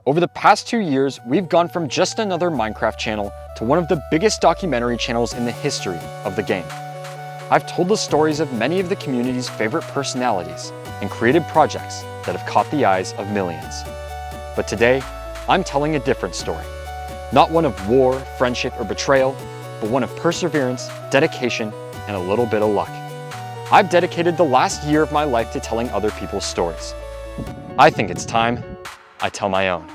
Over the past 2 years, we've gone from just another Minecraft channel to one of the biggest documentary channels in the history of the game. I've told the stories of many of the community's favorite personalities and created projects that have caught the eyes of millions. But today, I'm telling a different story. Not one of war, friendship, or betrayal, but one of perseverance, dedication, and a little bit of luck. I've dedicated the last year of my life to telling other people's stories. I think it's time I tell my own.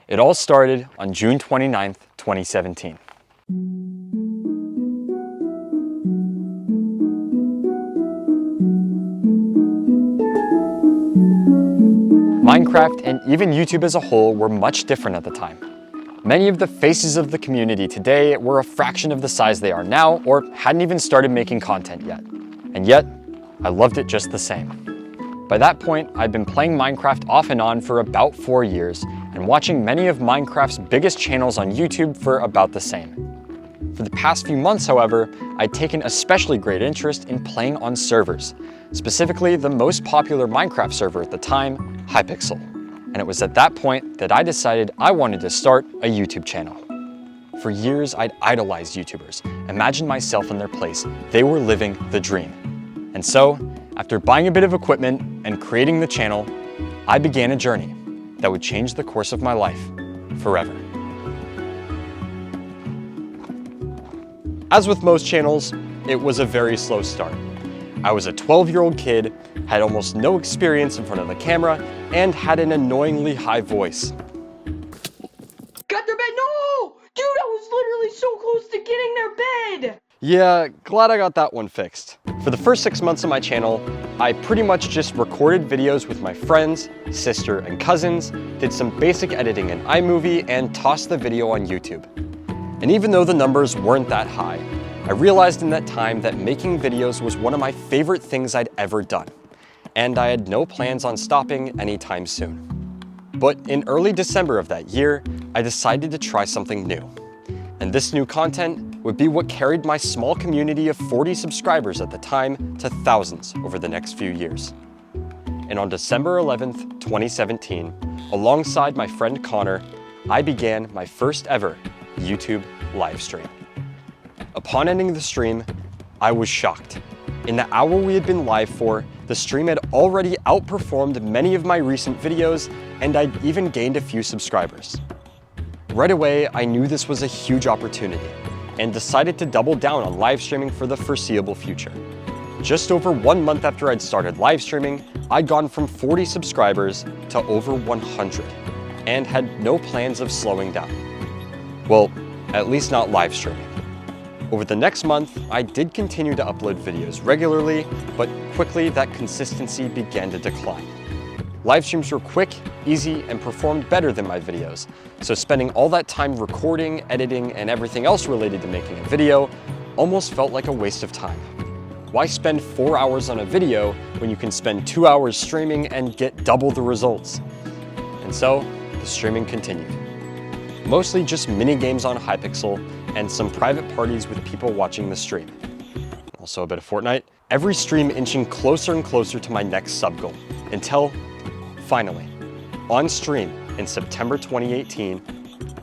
It all started on June 29th, 2017. Minecraft and even YouTube as a whole were much different at the time. Many of the faces of the community today were a fraction of the size they are now or hadn't even started making content yet. And yet, I loved it just the same. By that point, I'd been playing Minecraft off and on for about 4 years and watching many of Minecraft's biggest channels on YouTube for about the same. For the past few months, however, I'd taken especially great interest in playing on servers, specifically the most popular Minecraft server at the time, Hypixel. And it was at that point that I decided I wanted to start a YouTube channel. For years, I'd idolized YouTubers, imagined myself in their place. They were living the dream. And so, after buying a bit of equipment and creating the channel, I began a journey that would change the course of my life forever. As with most channels, it was a very slow start. I was a 12-year-old kid, had almost no experience in front of the camera, and had an annoyingly high voice. Got their bed? No! Dude, I was literally so close to getting their bed! Yeah, glad I got that one fixed. For the first 6 months of my channel, I pretty much just recorded videos with my friends, sister, and cousins, did some basic editing in iMovie, and tossed the video on YouTube. And even though the numbers weren't that high, I realized in that time that making videos was one of my favorite things I'd ever done, and I had no plans on stopping anytime soon. But in early December of that year, I decided to try something new. And this new content would be what carried my small community of 40 subscribers at the time to thousands over the next few years. And on December 11th, 2017, alongside my friend Connor, I began my first ever YouTube live stream. Upon ending the stream, I was shocked. In the hour we had been live for, the stream had already outperformed many of my recent videos, and I'd even gained a few subscribers. Right away, I knew this was a huge opportunity and decided to double down on live streaming for the foreseeable future. Just over 1 month after I'd started live streaming, I'd gone from 40 subscribers to over 100 and had no plans of slowing down. Well, at least not live streaming. Over the next month, I did continue to upload videos regularly, but quickly that consistency began to decline. Live streams were quick, easy, and performed better than my videos, so spending all that time recording, editing, and everything else related to making a video almost felt like a waste of time. Why spend 4 hours on a video when you can spend 2 hours streaming and get double the results? And so, the streaming continued. Mostly just mini games on Hypixel and some private parties with people watching the stream. Also a bit of Fortnite. Every stream inching closer and closer to my next sub goal until, finally, on stream in September 2018,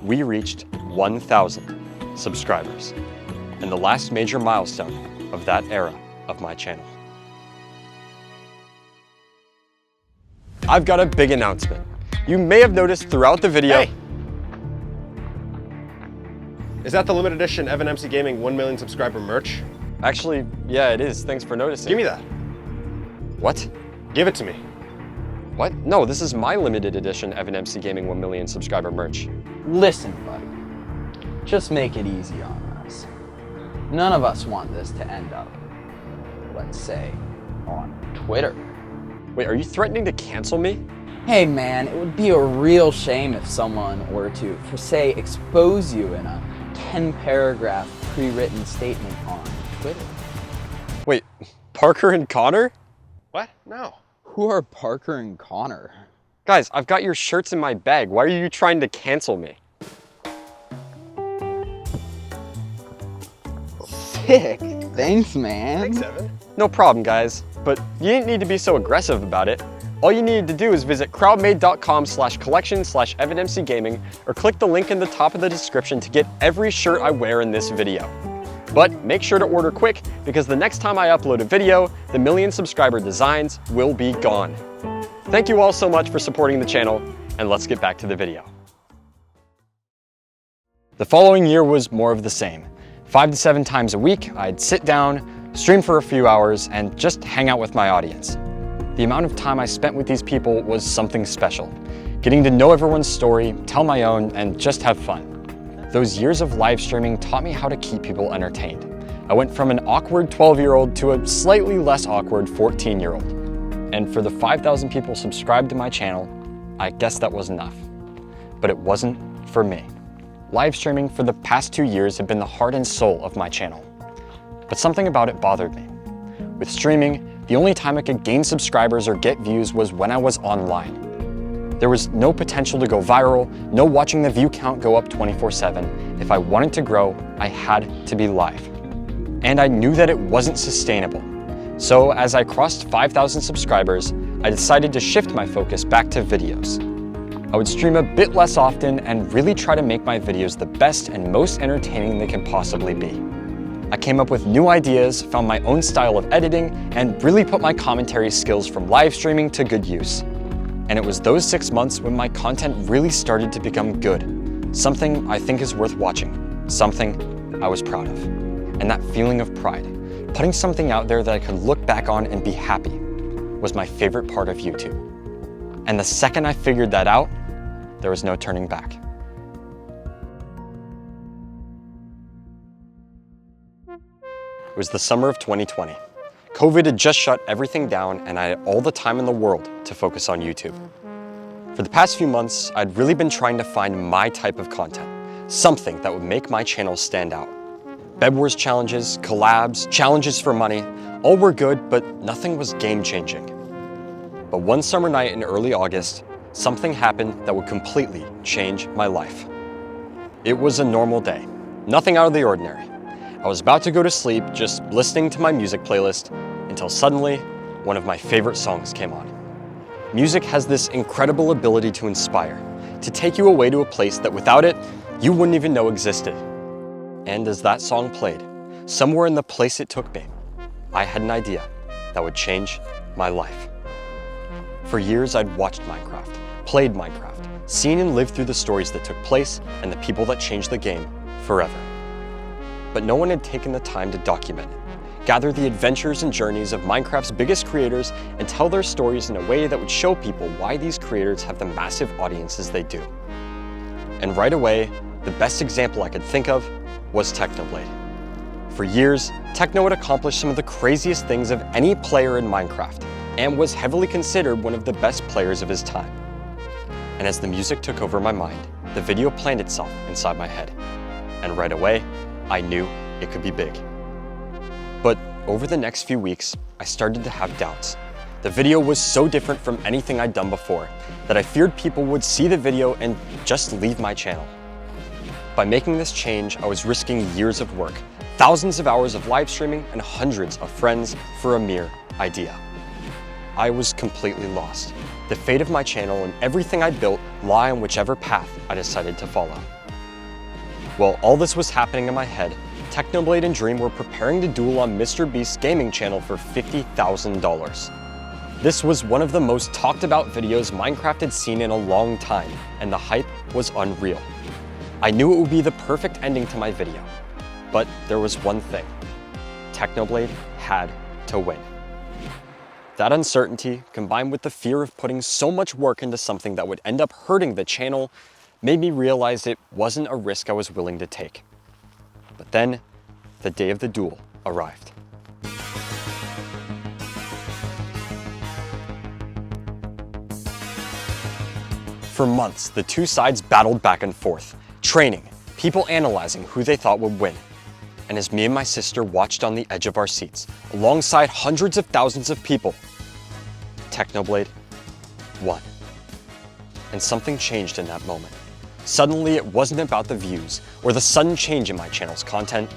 we reached 1,000 subscribers, and the last major milestone of that era of my channel. I've got a big announcement. You may have noticed throughout the video. Hey. Is that the limited edition Evanmcgaming 1 million subscriber merch? Actually, yeah, it is. Thanks for noticing. Give me that. What? Give it to me. What? No, this is my limited edition Evanmcgaming 1 million subscriber merch. Listen, buddy. Just make it easy on us. None of us want this to end up, let's say, on Twitter. Wait, are you threatening to cancel me? Hey man, it would be a real shame if someone were to, for say, expose you in a 10-paragraph pre-written statement on Twitter. Wait, Parker and Connor? What? No. Who are Parker and Connor? Guys, I've got your shirts in my bag. Why are you trying to cancel me? Sick. Thanks, man. Thanks, Evan. No problem, guys. But you didn't need to be so aggressive about it. All you needed to do is visit crowdmade.com/collection/EvanMCgaming or click the link in the top of the description to get every shirt I wear in this video. But make sure to order quick because the next time I upload a video, the 1,000,000 subscriber designs will be gone. Thank you all so much for supporting the channel, and let's get back to the video. The following year was more of the same. 5 to 7 times a week, I'd sit down, stream for a few hours, and just hang out with my audience. The amount of time I spent with these people was something special. Getting to know everyone's story, tell my own, and just have fun. Those years of live streaming taught me how to keep people entertained. I went from an awkward 12-year-old to a slightly less awkward 14-year-old. And for the 5,000 people subscribed to my channel, I guess that was enough. But it wasn't for me. Live streaming for the past 2 years had been the heart and soul of my channel. But something about it bothered me. With streaming, the only time I could gain subscribers or get views was when I was online. There was no potential to go viral, no watching the view count go up 24/7. If I wanted to grow, I had to be live. And I knew that it wasn't sustainable. So as I crossed 5,000 subscribers, I decided to shift my focus back to videos. I would stream a bit less often and really try to make my videos the best and most entertaining they can possibly be. I came up with new ideas, found my own style of editing, and really put my commentary skills from live streaming to good use. And it was those 6 months when my content really started to become good. Something I think is worth watching. Something I was proud of. And that feeling of pride, putting something out there that I could look back on and be happy, was my favorite part of YouTube. And the second I figured that out, there was no turning back. It was the summer of 2020. COVID had just shut everything down and I had all the time in the world to focus on YouTube. For the past few months, I'd really been trying to find my type of content, something that would make my channel stand out. Bed Wars challenges, collabs, challenges for money, all were good, but nothing was game-changing. But one summer night in early August, something happened that would completely change my life. It was a normal day, nothing out of the ordinary. I was about to go to sleep, just listening to my music playlist, until suddenly, one of my favorite songs came on. Music has this incredible ability to inspire, to take you away to a place that without it, you wouldn't even know existed. And as that song played, somewhere in the place it took me, I had an idea that would change my life. For years, I'd watched Minecraft, played Minecraft, seen and lived through the stories that took place and the people that changed the game forever. But no one had taken the time to document it, gather the adventures and journeys of Minecraft's biggest creators, and tell their stories in a way that would show people why these creators have the massive audiences they do. And right away, the best example I could think of was Technoblade. For years, Techno had accomplished some of the craziest things of any player in Minecraft, and was heavily considered one of the best players of his time. And as the music took over my mind, the video planned itself inside my head. And right away, I knew it could be big. But over the next few weeks, I started to have doubts. The video was so different from anything I'd done before that I feared people would see the video and just leave my channel. By making this change, I was risking years of work, thousands of hours of live streaming, and hundreds of friends for a mere idea. I was completely lost. The fate of my channel and everything I'd built lie on whichever path I decided to follow. While all this was happening in my head, Technoblade and Dream were preparing to duel on MrBeast's gaming channel for $50,000. This was one of the most talked about videos Minecraft had seen in a long time, and the hype was unreal. I knew it would be the perfect ending to my video, but there was one thing. Technoblade had to win. That uncertainty, combined with the fear of putting so much work into something that would end up hurting the channel, made me realize it wasn't a risk I was willing to take. But then, the day of the duel arrived. For months, the two sides battled back and forth, training, people analyzing who they thought would win. And as me and my sister watched on the edge of our seats, alongside hundreds of thousands of people, Technoblade won. And something changed in that moment. Suddenly, it wasn't about the views or the sudden change in my channel's content.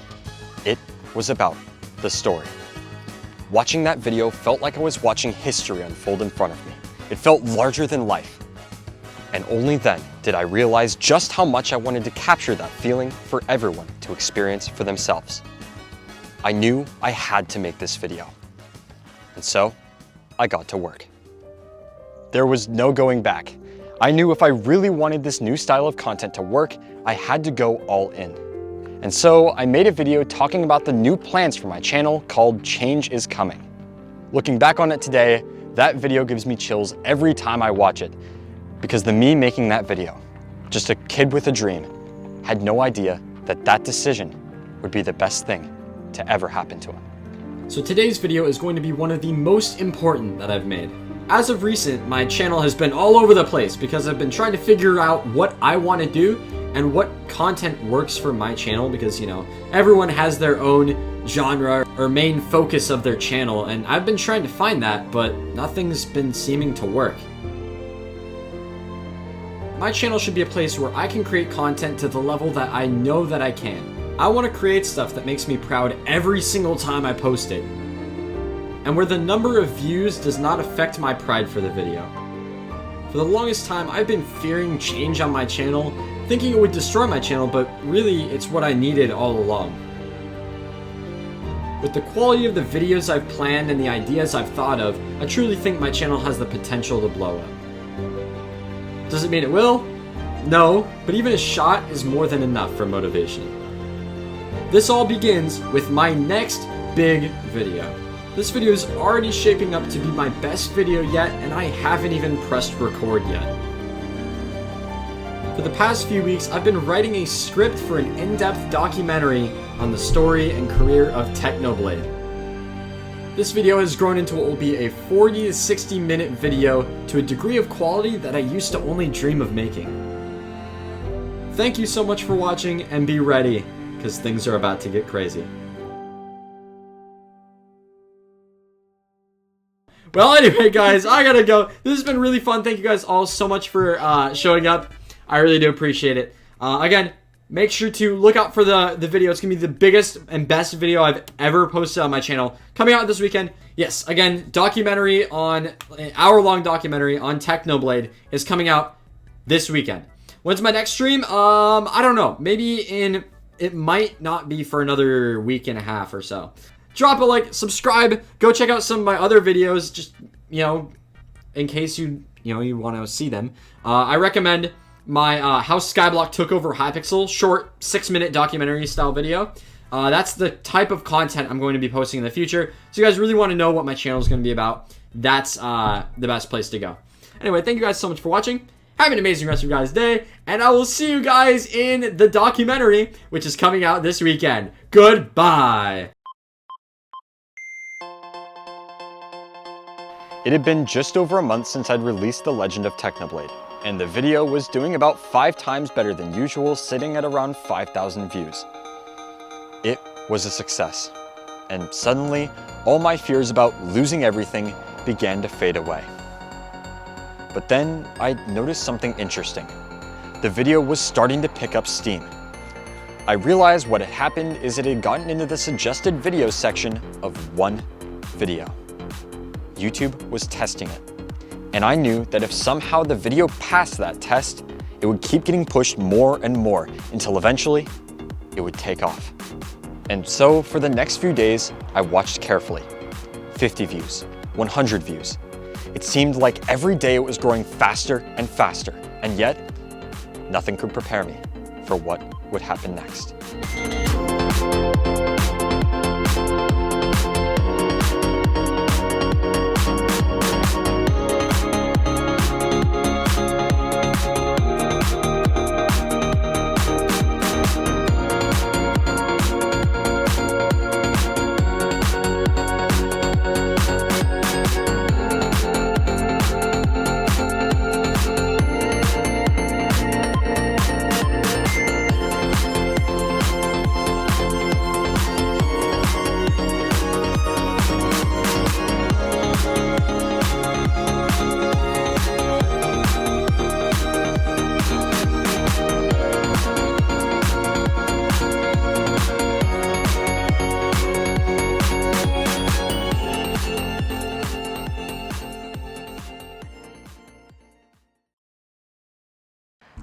It was about the story. Watching that video felt like I was watching history unfold in front of me. It felt larger than life. And only then did I realize just how much I wanted to capture that feeling for everyone to experience for themselves. I knew I had to make this video. And so, I got to work. There was no going back. I knew if I really wanted this new style of content to work, I had to go all in. And so I made a video talking about the new plans for my channel called Change is Coming. Looking back on it today, that video gives me chills every time I watch it, because the me making that video, just a kid with a dream, had no idea that that decision would be the best thing to ever happen to him. So today's video is going to be one of the most important that I've made. As of recent, my channel has been all over the place because I've been trying to figure out what I want to do and what content works for my channel, because, you know, everyone has their own genre or main focus of their channel, and I've been trying to find that, but nothing's been seeming to work. My channel should be a place where I can create content to the level that I know that I can. I want to create stuff that makes me proud every single time I post it, and where the number of views does not affect my pride for the video. For the longest time, I've been fearing change on my channel, thinking it would destroy my channel, but really it's what I needed all along. With the quality of the videos I've planned and the ideas I've thought of, I truly think my channel has the potential to blow up. Does it mean it will? No, but even a shot is more than enough for motivation. This all begins with my next big video. This video is already shaping up to be my best video yet, and I haven't even pressed record yet. For the past few weeks, I've been writing a script for an in-depth documentary on the story and career of Technoblade. This video has grown into what will be a 40 to 60 minute video to a degree of quality that I used to only dream of making. Thank you so much for watching, and be ready, because things are about to get crazy. Well, anyway, guys, I gotta go. This has been really fun. Thank you guys all so much for showing up. I really do appreciate it. Again, make sure to look out for the video. It's gonna be the biggest and best video I've ever posted on my channel. Coming out this weekend. Yes, again, documentary on, an hour-long documentary on Technoblade is coming out this weekend. When's my next stream? I don't know. Maybe it might not be for another week and a half or so. Drop a like, subscribe, go check out some of my other videos, just, you know, in case you want to see them. I recommend my How Skyblock Took Over Hypixel, short 6-minute documentary style video. That's the type of content I'm going to be posting in the future. So you guys really want to know what my channel is going to be about, that's the best place to go. Anyway, thank you guys so much for watching. Have an amazing rest of your guys' day, and I will see you guys in the documentary, which is coming out this weekend. Goodbye! It had been just over a month since I'd released The Legend of Technoblade, and the video was doing about 5 times better than usual, sitting at around 5,000 views. It was a success, and suddenly, all my fears about losing everything began to fade away. But then I noticed something interesting. The video was starting to pick up steam. I realized what had happened is it had gotten into the suggested videos section of one video. YouTube was testing it. And I knew that if somehow the video passed that test, it would keep getting pushed more and more until eventually it would take off. And so for the next few days, I watched carefully. 50 views, 100 views. It seemed like every day it was growing faster and faster, and yet nothing could prepare me for what would happen next.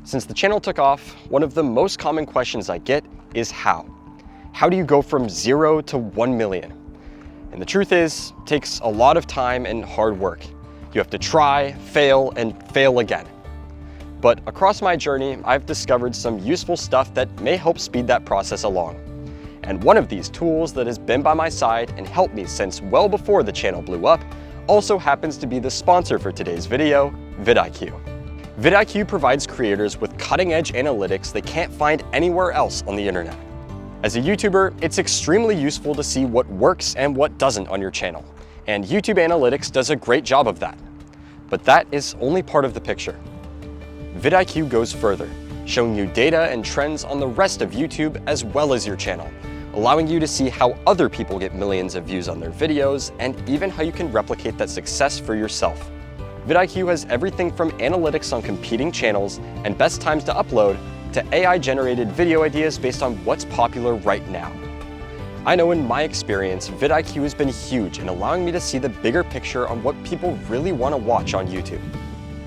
Since the channel took off, one of the most common questions I get is how? How do you go from 0 to 1 million? And the truth is, it takes a lot of time and hard work. You have to try, fail, and fail again. But across my journey, I've discovered some useful stuff that may help speed that process along. And one of these tools that has been by my side and helped me since well before the channel blew up also happens to be the sponsor for today's video, VidIQ. VidIQ provides creators with cutting-edge analytics they can't find anywhere else on the internet. As a YouTuber, it's extremely useful to see what works and what doesn't on your channel, and YouTube Analytics does a great job of that. But that is only part of the picture. VidIQ goes further, showing you data and trends on the rest of YouTube as well as your channel, allowing you to see how other people get millions of views on their videos and even how you can replicate that success for yourself. VidIQ has everything from analytics on competing channels and best times to upload to AI-generated video ideas based on what's popular right now. I know in my experience, VidIQ has been huge in allowing me to see the bigger picture on what people really want to watch on YouTube.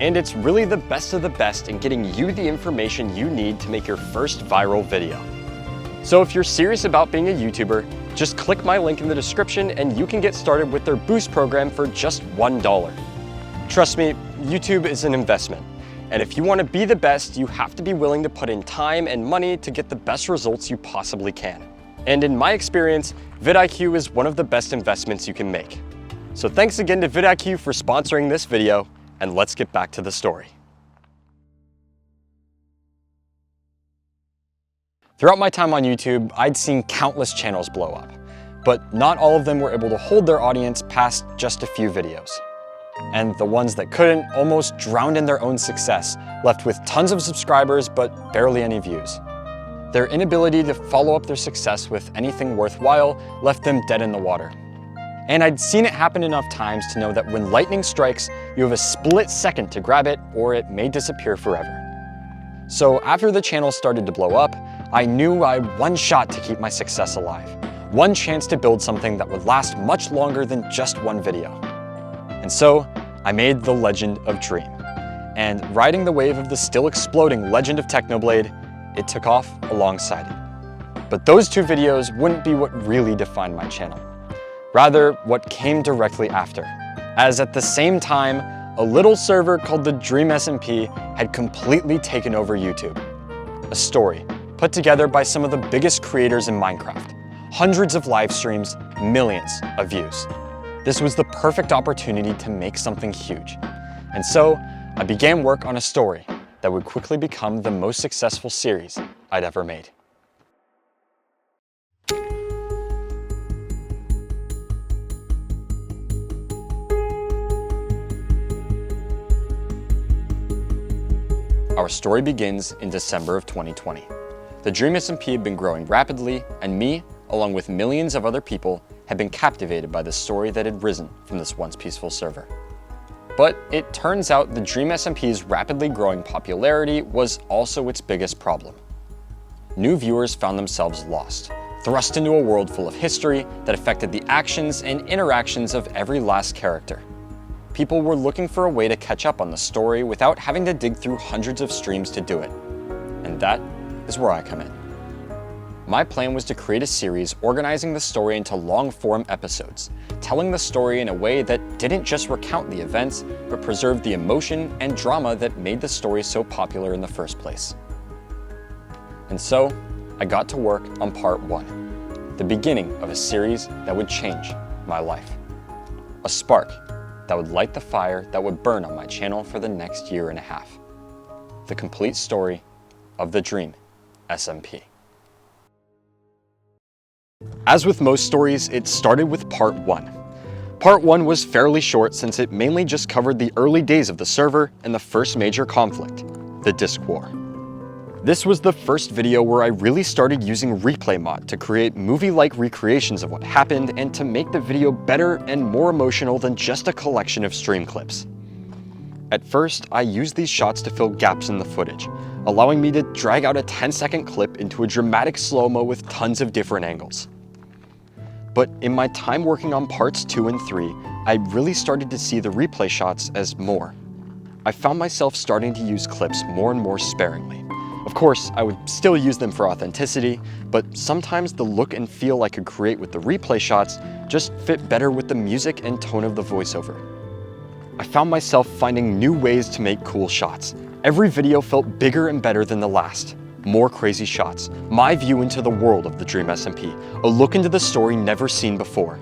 And it's really the best of the best in getting you the information you need to make your first viral video. So if you're serious about being a YouTuber, just click my link in the description and you can get started with their Boost program for just $1. Trust me, YouTube is an investment. And if you want to be the best, you have to be willing to put in time and money to get the best results you possibly can. And in my experience, VidIQ is one of the best investments you can make. So thanks again to VidIQ for sponsoring this video, and let's get back to the story. Throughout my time on YouTube, I'd seen countless channels blow up, but not all of them were able to hold their audience past just a few videos. And the ones that couldn't almost drowned in their own success, left with tons of subscribers but barely any views. Their inability to follow up their success with anything worthwhile left them dead in the water. And I'd seen it happen enough times to know that when lightning strikes, you have a split second to grab it or it may disappear forever. So after the channel started to blow up, I knew I had one shot to keep my success alive. One chance to build something that would last much longer than just one video. And so I made the Legend of Dream. And riding the wave of the still exploding Legend of Technoblade, it took off alongside it. But those two videos wouldn't be what really defined my channel. Rather, what came directly after. As at the same time, a little server called the Dream SMP had completely taken over YouTube. A story put together by some of the biggest creators in Minecraft. Hundreds of live streams, millions of views. This was the perfect opportunity to make something huge. And so, I began work on a story that would quickly become the most successful series I'd ever made. Our story begins in December of 2020. The Dream SMP had been growing rapidly, and me, along with millions of other people, had been captivated by the story that had risen from this once peaceful server. But it turns out the Dream SMP's rapidly growing popularity was also its biggest problem. New viewers found themselves lost, thrust into a world full of history that affected the actions and interactions of every last character. People were looking for a way to catch up on the story without having to dig through hundreds of streams to do it. And that is where I come in. My plan was to create a series organizing the story into long-form episodes, telling the story in a way that didn't just recount the events, but preserved the emotion and drama that made the story so popular in the first place. And so, I got to work on part 1, the beginning of a series that would change my life. A spark that would light the fire that would burn on my channel for the next year and a half. The complete story of the Dream SMP. As with most stories, it started with part 1. Part 1 was fairly short since it mainly just covered the early days of the server and the first major conflict, the Disc War. This was the first video where I really started using replay mod to create movie-like recreations of what happened and to make the video better and more emotional than just a collection of stream clips. At first, I used these shots to fill gaps in the footage, allowing me to drag out a 10-second clip into a dramatic slow-mo with tons of different angles. But in my time working on parts 2 and 3, I really started to see the replay shots as more. I found myself starting to use clips more and more sparingly. Of course, I would still use them for authenticity, but sometimes the look and feel I could create with the replay shots just fit better with the music and tone of the voiceover. I found myself finding new ways to make cool shots. Every video felt bigger and better than the last. More crazy shots, my view into the world of the Dream SMP, a look into the story never seen before.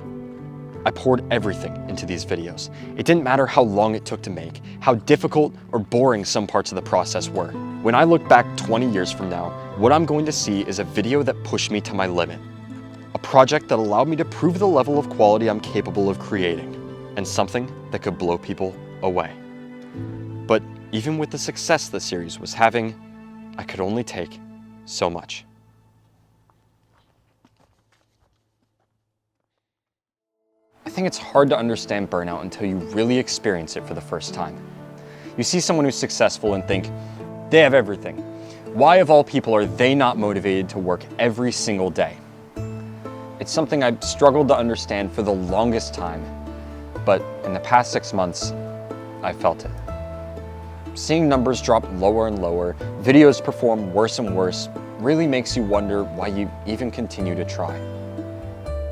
I poured everything into these videos. It didn't matter how long it took to make, how difficult or boring some parts of the process were. When I look back 20 years from now, what I'm going to see is a video that pushed me to my limit. A project that allowed me to prove the level of quality I'm capable of creating, and something that could blow people away. But even with the success the series was having, I could only take so much. I think it's hard to understand burnout until you really experience it for the first time. You see someone who's successful and think, they have everything. Why of all people are they not motivated to work every single day? It's something I've struggled to understand for the longest time, but in the past 6 months, I felt it. Seeing numbers drop lower and lower, videos perform worse and worse, really makes you wonder why you even continue to try.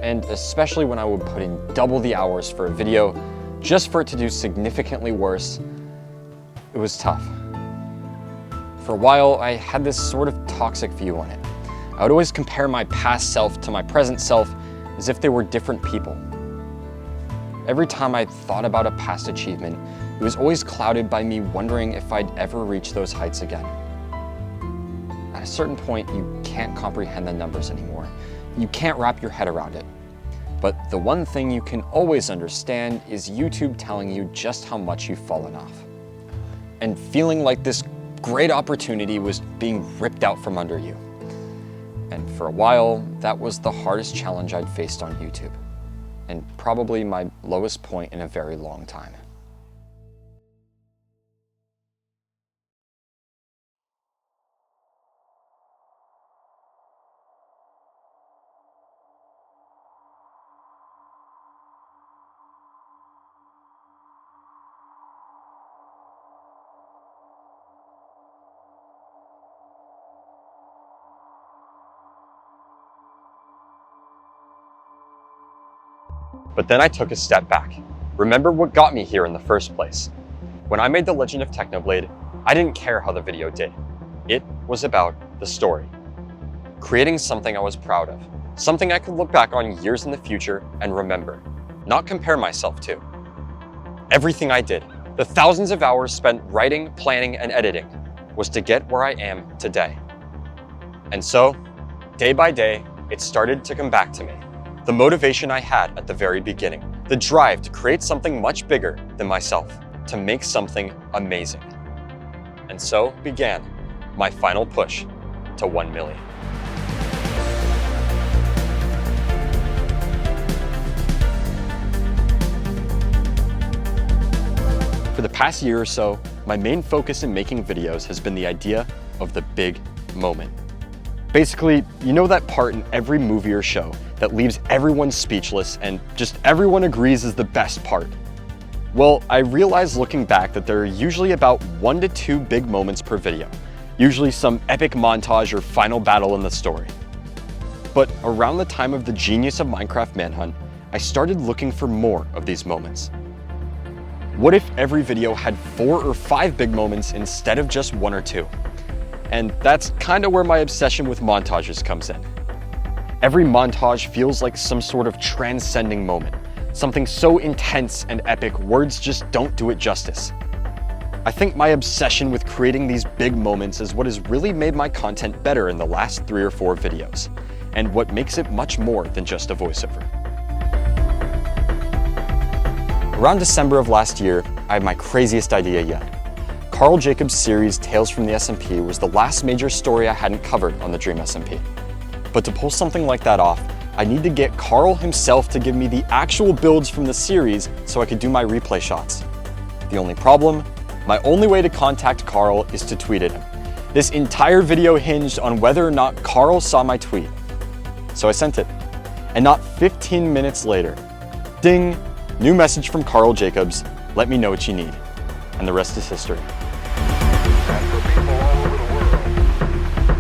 And especially when I would put in double the hours for a video, just for it to do significantly worse, it was tough. For a while, I had this sort of toxic view on it. I would always compare my past self to my present self as if they were different people. Every time I thought about a past achievement, it was always clouded by me wondering if I'd ever reach those heights again. At a certain point, you can't comprehend the numbers anymore. You can't wrap your head around it. But the one thing you can always understand is YouTube telling you just how much you've fallen off. And feeling like this great opportunity was being ripped out from under you. And for a while, that was the hardest challenge I'd faced on YouTube, and probably my lowest point in a very long time. But then I took a step back. Remember what got me here in the first place. When I made The Legend of Technoblade, I didn't care how the video did. It was about the story. Creating something I was proud of, something I could look back on years in the future and remember, not compare myself to. Everything I did, the thousands of hours spent writing, planning, and editing, was to get where I am today. And so, day by day, it started to come back to me. The motivation I had at the very beginning, the drive to create something much bigger than myself, to make something amazing. And so began my final push to 1 million. For the past year or so, my main focus in making videos has been the idea of the big moment. Basically, you know that part in every movie or show that leaves everyone speechless and just everyone agrees is the best part? Well, I realized looking back that there are usually about 1 to 2 big moments per video, usually some epic montage or final battle in the story. But around the time of the genius of Minecraft Manhunt, I started looking for more of these moments. What if every video had 4 or 5 big moments instead of just 1 or 2? And that's kind of where my obsession with montages comes in. Every montage feels like some sort of transcending moment, something so intense and epic words just don't do it justice. I think my obsession with creating these big moments is what has really made my content better in the last 3 or 4 videos, and what makes it much more than just a voiceover. Around December of last year, I had my craziest idea yet. Carl Jacobs' series Tales from the SMP was the last major story I hadn't covered on the Dream SMP. But to pull something like that off, I need to get Carl himself to give me the actual builds from the series so I could do my replay shots. The only problem? My only way to contact Carl is to tweet at him. This entire video hinged on whether or not Carl saw my tweet. So I sent it. And not 15 minutes later, ding, new message from Carl Jacobs, let me know what you need. and the rest is history. And for people all over the world,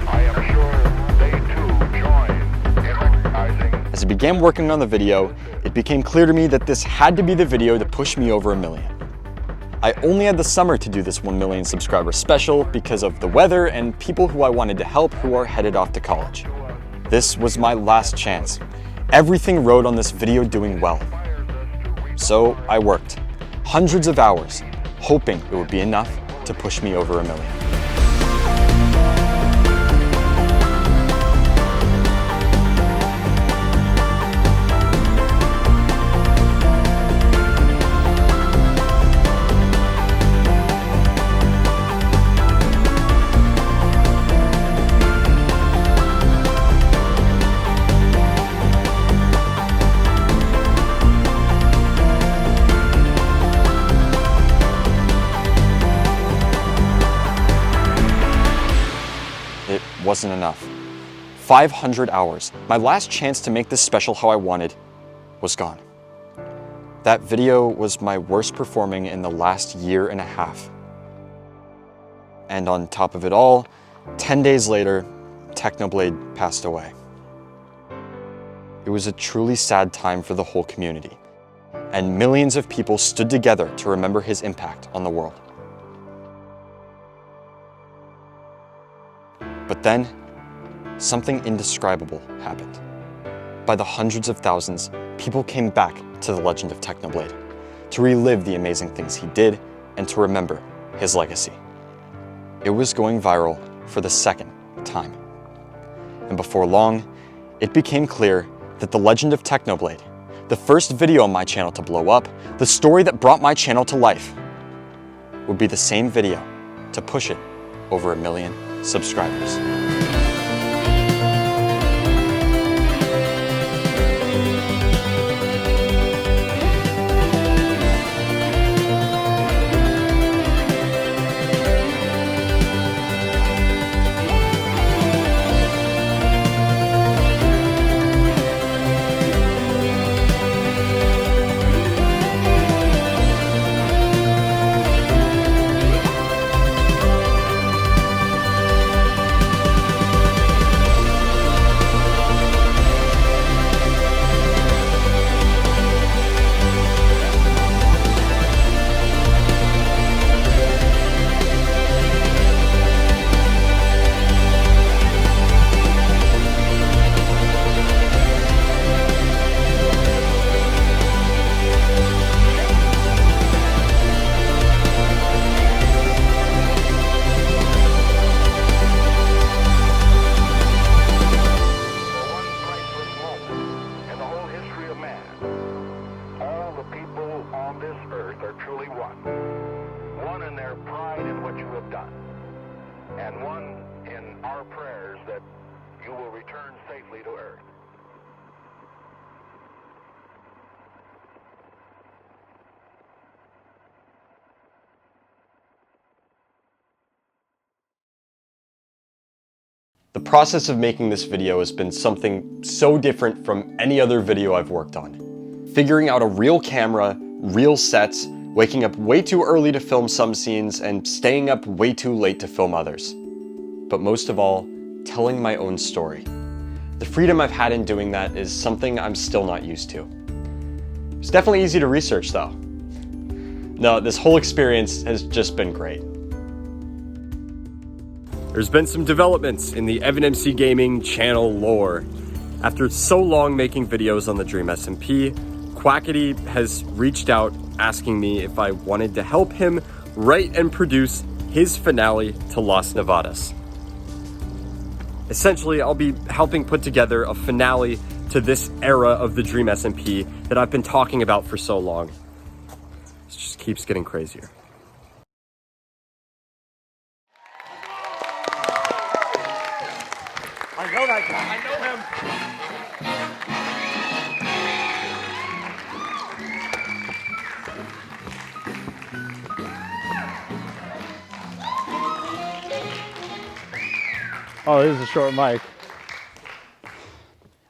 I am sure they too join in recognizing. As I began working on the video, it became clear to me that this had to be the video to push me over 1 million. I only had the summer to do this 1 million subscriber special because of the weather and people who I wanted to help who are headed off to college. This was my last chance. Everything rode on this video doing well. So I worked hundreds of hours, hoping it would be enough to push me over 1 million. Wasn't enough. 500 hours, my last chance to make this special how I wanted, was gone. That video was my worst performing in the last year and a half. And on top of it all, 10 days later, Technoblade passed away. It was a truly sad time for the whole community, and millions of people stood together to remember his impact on the world. But then, something indescribable happened. By the hundreds of thousands, people came back to the legend of Technoblade to relive the amazing things he did and to remember his legacy. It was going viral for the second time. And before long, it became clear that the legend of Technoblade, the first video on my channel to blow up, the story that brought my channel to life, would be the same video to push it over 1 million subscribers. One in their pride in what you have done, and one in our prayers that you will return safely to Earth. The process of making this video has been something so different from any other video I've worked on. Figuring out a real camera, real sets, waking up way too early to film some scenes, and staying up way too late to film others. But most of all, telling my own story. The freedom I've had in doing that is something I'm still not used to. It's definitely easy to research though. No, this whole experience has just been great. There's been some developments in the Evanmcgaming channel lore. After so long making videos on the Dream SMP, Quackity has reached out asking me if I wanted to help him write and produce his finale to Las Nevadas. Essentially, I'll be helping put together a finale to this era of the Dream SMP that I've been talking about for so long. It just keeps getting crazier. I know that guy. I know him. Oh, this is a short mic.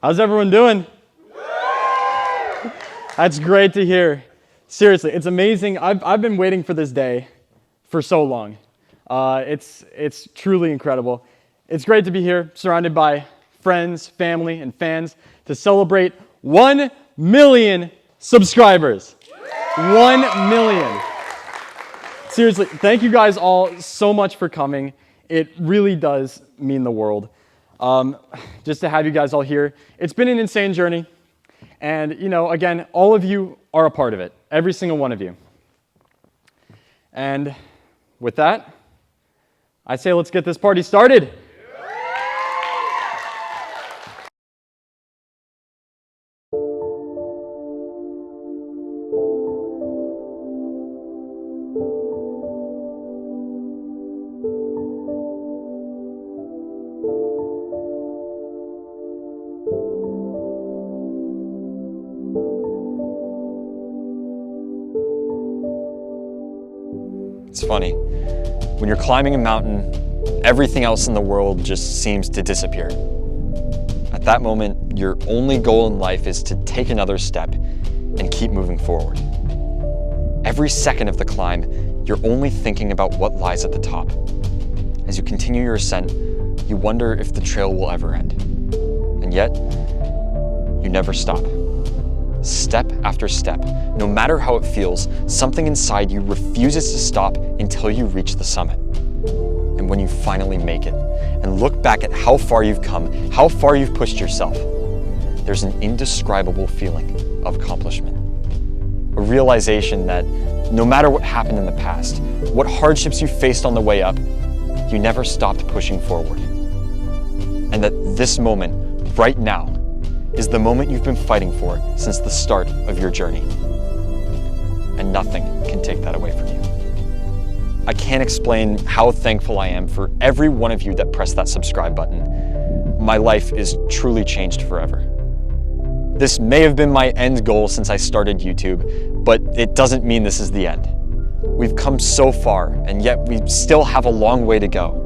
How's everyone doing? That's great to hear. Seriously, it's amazing. I've been waiting for this day for so long. It's truly incredible. It's great to be here, surrounded by friends, family, and fans to celebrate 1 million subscribers. 1 million. Seriously, thank you guys all so much for coming. It really does mean the world. Just to have you guys all here. It's been an insane journey. And, you know, again, all of you are a part of it. Every single one of you. And with that, I say let's get this party started. It's funny. When you're climbing a mountain, everything else in the world just seems to disappear. At that moment, your only goal in life is to take another step and keep moving forward. Every second of the climb, you're only thinking about what lies at the top. As you continue your ascent, you wonder if the trail will ever end. And yet, you never stop. Step after step, no matter how it feels, something inside you refuses to stop until you reach the summit. And when you finally make it, and look back at how far you've come, how far you've pushed yourself, there's an indescribable feeling of accomplishment. A realization that no matter what happened in the past, what hardships you faced on the way up, you never stopped pushing forward. And that this moment, right now, is the moment you've been fighting for since the start of your journey. And nothing can take that away from you. I can't explain how thankful I am for every one of you that pressed that subscribe button. My life is truly changed forever. This may have been my end goal since I started YouTube, but it doesn't mean this is the end. We've come so far, and yet we still have a long way to go.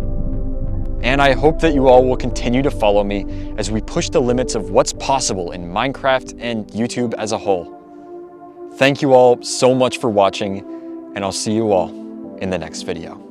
And I hope that you all will continue to follow me as we push the limits of what's possible in Minecraft and YouTube as a whole. Thank you all so much for watching, and I'll see you all in the next video.